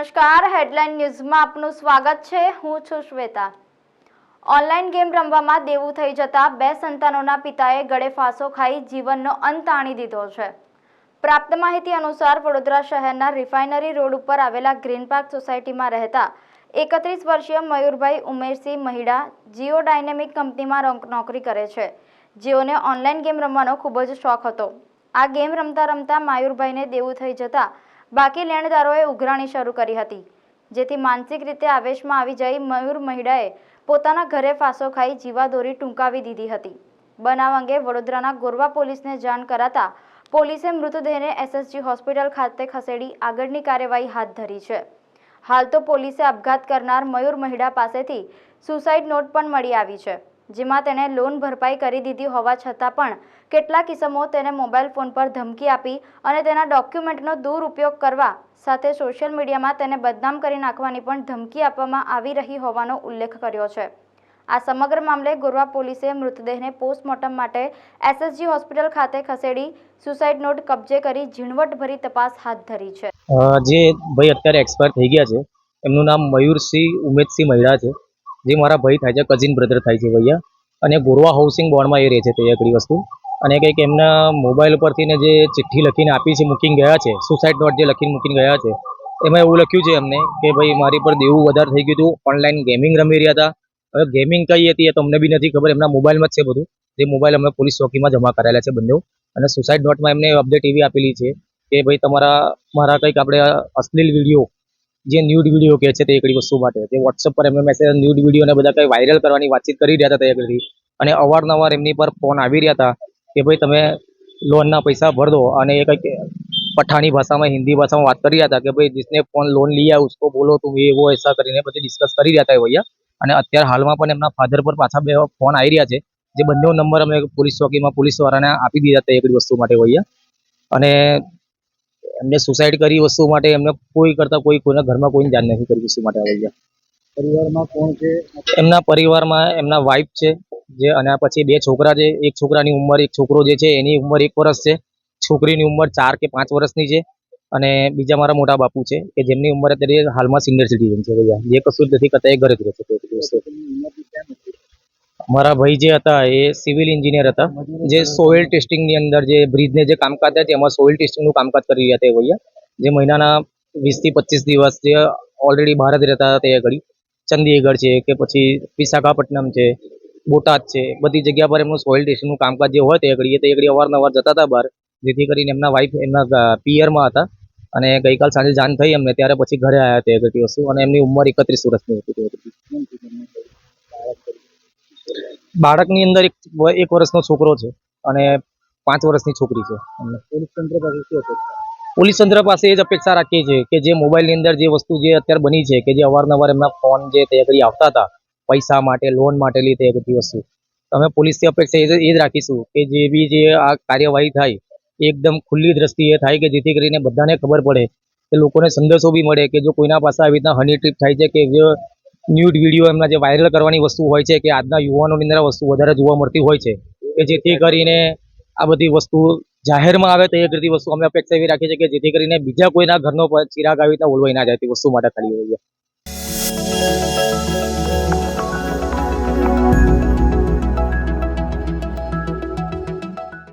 નમસ્કાર, હેડલાઇન ન્યૂઝમાં આપનું સ્વાગત છે। હું છું શ્વેતા। ઓનલાઈન ગેમ રમવામાં દેવું થઈ જતા બે સંતાનોના પિતાએ ગળે ફાંસો ખાઈ જીવનનો અંત આણી દીધો છે। પ્રાપ્ત માહિતી અનુસાર વડોદરા શહેરના રિફાઇનરી રોડ ઉપર આવેલા ગ્રીન પાર્ક સોસાયટીમાં રહેતા 31 વર્ષીય મયુરભાઈ ઉમેરસિંહ મહિડા જીઓ ડાયનેમિક કંપનીમાં નોકરી કરે છે, જેઓને ઓનલાઈન ગેમ રમવાનો ખૂબ જ શોખ હતો। આ ગેમ રમતા રમતા મયુરભાઈને દેવું થઈ જતા બાકી લેણદારોએ ઉઘરાણી શરૂ કરી હતી, જેથી માનસિક રીતે આવેશમાં આવી જઈ મયુર મહિડાએ પોતાના ઘરે ફાંસો ખાઈ જીવાદોરી ટૂંકાવી દીધી હતી। બનાવ અંગે વડોદરાના ગોરવા પોલીસને જાણ કરાતા પોલીસે મૃતદેહને એસએસજી હોસ્પિટલ ખાતે ખસેડી આગળની કાર્યવાહી હાથ ધરી છે। હાલ તો પોલીસે આપઘાત કરનાર મયુર મહિડા પાસેથી સુસાઇડ નોટ પણ મળી આવી છે, જેમાં તેણે લોન ભરપાઈ કરી દીધી હોવા છતાં પણ કેટલાક કિસ્મો તેને મોબાઈલ ફોન પર ધમકી આપી અને તેના ડોક્યુમેન્ટનો દુરુપયોગ કરવા સાથે સોશિયલ મીડિયામાં તેને બદનામ કરી નાખવાની પણ ધમકી આપવામાં આવી રહી હોવાનો ઉલ્લેખ કર્યો છે। આ સમગ્ર મામલે ગોરવા પોલીસે મૃતદેહને પોસ્ટમોર્ટમ માટે એસએસજી હોસ્પિટલ ખાતે ખસેડી સુસાઇડ નોટ કબજે કરી ઝીણવટભરી તપાસ હાથ ધરી છે। જે ભાઈ અત્યારે એક્સપાયર થઈ ગયા છે, એમનું નામ મયુરસિંહ ઉમેદસિંહ મહિડા છે, જે મારા ભાઈ થાય છે, કઝિન બ્રધર થાય છે ભૈયા। અને ગોરવા હાઉસિંગ બોર્ડમાં એ રહે છે તે એકડી વસ્તુ। અને કંઈક એમના મોબાઈલ પરથી ને જે ચિઠ્ઠી લખીને આપી છે, મૂકીને ગયા છે, સુસાઇડ નોટ જે લખીને મૂકીને ગયા છે, એમાં એવું લખ્યું છે એમને કે ભાઈ મારી પર દેવું વધારે થઈ ગયું હતું, ઓનલાઈન ગેમિંગ રમી રહ્યા હતા। હવે ગેમિંગ કઈ હતી એ તો અમને બી નથી ખબર, એમના મોબાઈલમાં જ છે બધું, જે મોબાઈલ અમે પોલીસ ચોકીમાં જમા કરાયેલા છે બંને। અને સુસાઇડ નોટમાં એમને અપડેટ એવી આપેલી છે કે ભાઈ મારા કંઈક આપણે અશ્લીલ વિડીયો, જે ન્યૂડ વિડીયો કહે છે તે એકડી વસ્તુ માટે તે વોટ્સઅપ પર એમને મેસેજ ન્યૂડ વિડીયો અને બધા કંઈ વાયરલ કરવાની વાતચીત કરી રહ્યા હતા તે એકડી। અને અવારનવાર એમની પર ફોન આવી રહ્યા હતા કે ભાઈ તમે લોનના પૈસા ભર દો, અને એ કંઈક પઠાણી ભાષામાં, હિન્દી ભાષામાં વાત કરી રહ્યા હતા કે ભાઈ जिसने फोन लोन लिया उसको बोलो तुम ये वो ऐसा કરીને બધી ડિસ્કસ કરી રહ્યા હતા ભૈયા। અને અત્યારે હાલમાં પણ એમના ફાધર પર પાછા બે ફોન આવી રહ્યા છે, જે બંને નંબર અમે પોલીસ ચોકીમાં પોલીસ વાળાને આપી દીધા હતા એકડી વસ્તુ માટે ભૈયા। અને એમને સુસાઇડ કરી વસ્તુ માટે એમને કોઈના ઘરમાં કોઈને જાણ નથી કરી વસ્તુ માટે ભૈયા। પરિવારમાં કોણ છે? એમના પરિવારમાં એમના વાઇફ છે, જે અને પછી બે છોકરા છે। એક છોકરાની ઉંમર, એક છોકરો જે છે એની ઉંમર 1 વર્ષ છે, છોકરીની ઉંમર 4 કે 5 વર્ષની છે। અને બીજા મારા મોટા બાપુ છે કે જેમની ઉંમર અત્યારે હાલમાં સિનિયર સિટીઝન છે ભૈયા, જે કશું જ નથી કરતા, એ ઘરે જ રહે છે। મારા ભાઈ જે હતા એ સિવિલ એન્જિનિયર હતા, જે સોઇલ ટેસ્ટિંગની અંદર જે બ્રિજને જે કામકાજ છે એમાં સોઇલ ટેસ્ટિંગનું કામકાજ કરી રહ્યા હતા ભૈયા। જે મહિનાના 20 થી 25 દિવસ જે ઓલરેડી બહાર જ રહેતા હતા તે ઘડી ચંદીગઢ છે કે પછી વિશાખાપટ્ટનમ છે, બોટાદ છે, બધી જગ્યા પર એમનું સોઇલ ટેસ્ટિંગનું કામકાજ જે હોય તે ઘડી અવારનવાર જતા હતા બહાર, જેથી કરીને એમના વાઇફ એમના પિયરમાં હતા। અને ગઈકાલ સાંજે જાણ થઈ અમને, ત્યારે પછી ઘરે આવ્યા તે બધી વસ્તુ, અને એમની ઉંમર 31 વર્ષની હતી। બાળકની અંદર એક વર્ષનો છોકરો છે અને 5 વર્ષની છોકરી છે। પોલીસ તંત્ર પાસે એ જ અપેક્ષા રાખીએ છીએ કે જે મોબાઈલની અંદર જે વસ્તુ જે અત્યારે બની છે કે જે અવારનવાર એમના ફોન જે તે કરી આવતા હતા પૈસા માટે, લોન માટે તે બધી વસ્તુ, અમે પોલીસથી અપેક્ષા એ જ રાખીશું કે જે બી જે આ કાર્યવાહી થાય એકદમ ખુલ્લી દ્રષ્ટિએ થાય, કે જેથી કરીને બધાને ખબર પડે, કે લોકોને સંદેશો બી મળે કે જો કોઈના પાસે આવી રીતના હની ટ્રીપ થાય છે કે જે ન્યૂડ વિડીયો એમના જે વાયરલ કરવાની વસ્તુ હોય છે કે આજના યુવાનોની અંદર આ વસ્તુ વધારે જોવા મળતી હોય છે, કે જેથી કરીને આ બધી વસ્તુ જાહેરમાં આવે તો એ બધી વસ્તુ અમે અપેક્ષા એવી રાખીએ છીએ કે જેથી કરીને બીજા કોઈના ઘરનો ચિરાગ આવી રીતના ઓલવાઈ ના જાય તે વસ્તુ માટે ખાલી હોય છે।